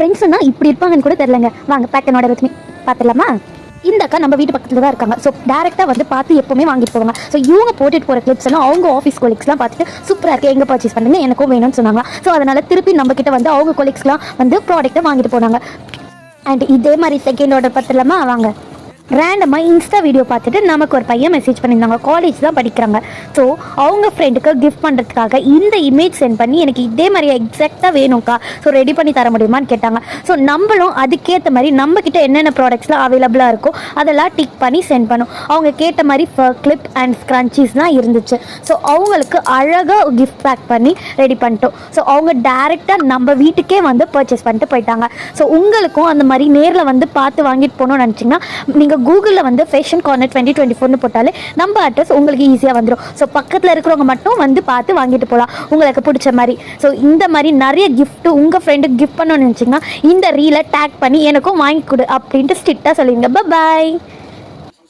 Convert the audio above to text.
ஃப்ரெண்ட்ஸ்னா இப்படி இருப்பாங்கன்னு கூட தெரியலங்க. வாங்க back and order with me பார்த்துடலாமா? இந்த அக்கா நம்ம வீட்டு பக்கத்தில் தான் இருக்காங்க. ஸோ டேரெக்டாக வந்து பார்த்து எப்போவுமே வாங்கிட்டு போவாங்க. ஸோ இவங்க போட்டுட்டு போகிற கிளிப்ஸ் எல்லாம் அவங்க ஆஃபீஸ் கொலீக்ஸ்லாம் பார்த்துட்டு சூப்பராக இருக்குது, எங்கே பர்ச்சேஸ் பண்ணுங்க, எனக்கும் வேணும்னு சொன்னாங்க. ஸோ அதனால் திருப்பி நம்ம கிட்ட வந்து அவங்க கொலீக்ஸ்லாம் வந்து ப்ராடக்ட்டை வாங்கிட்டு போனாங்க. அண்ட் இதே மாதிரி செகண்ட் ஆர்டர் பார்த்துடலாமா? வாங்க. ரேண்டமாக இன்ஸ்டா வீடியோ பார்த்துட்டு நமக்கு ஒரு பையன் மெசேஜ் பண்ணியிருந்தாங்க. காலேஜ் தான் படிக்கிறாங்க. ஸோ அவங்க ஃப்ரெண்டுக்கு கிஃப்ட் பண்ணுறதுக்காக இந்த இமேஜ் சென்ட் பண்ணி எனக்கு இதே மாதிரி எக்ஸாக்டாக வேணும்க்கா, ஸோ ரெடி பண்ணி தர முடியுமான்னு கேட்டாங்க. ஸோ நம்மளும் அதுக்கேற்ற மாதிரி நம்மக்கிட்ட என்னென்ன ப்ராடக்ட்ஸ்லாம் அவைலபிளாக இருக்கோ அதெல்லாம் டிக் பண்ணி சென்ட் பண்ணோம். அவங்க கேட்ட மாதிரி கிளிப் அண்ட் ஸ்க்ரன்ச்சீஸ்லாம் இருந்துச்சு. ஸோ அவங்களுக்கு அழகாக கிஃப்ட் பேக் பண்ணி ரெடி பண்ணிட்டோம். ஸோ அவங்க டேரெக்டாக நம்ம வீட்டுக்கே வந்து பர்ச்சேஸ் பண்ணிட்டு போயிட்டாங்க. ஸோ உங்களுக்கும் அந்த மாதிரி நேரில் வந்து பார்த்து வாங்கிட்டு போகணும்னு நினச்சிங்கன்னா நீங்கள் கூகுளில் வந்து ஃபேஷன் கார்னர் 2024 போட்டாலே நம்ம அட்ரஸ் உங்களுக்கு ஈஸியாக வந்துடும். ஸோ பக்கத்தில் இருக்கிறவங்க மட்டும் வந்து பார்த்து வாங்கிட்டு போகலாம் உங்களுக்கு பிடிச்ச மாதிரி. ஸோ இந்த மாதிரி நிறைய கிஃப்ட்டு உங்கள் ஃப்ரெண்டுக்கு கிஃப்ட் பண்ணணும்னு நினச்சிங்கன்னா இந்த ரீலை டேக் பண்ணி எனக்கும் வாங்கி கொடு அப்படின்ட்டு ஸ்ட்ரிக்டாக சொல்லுவீங்க. பாய்.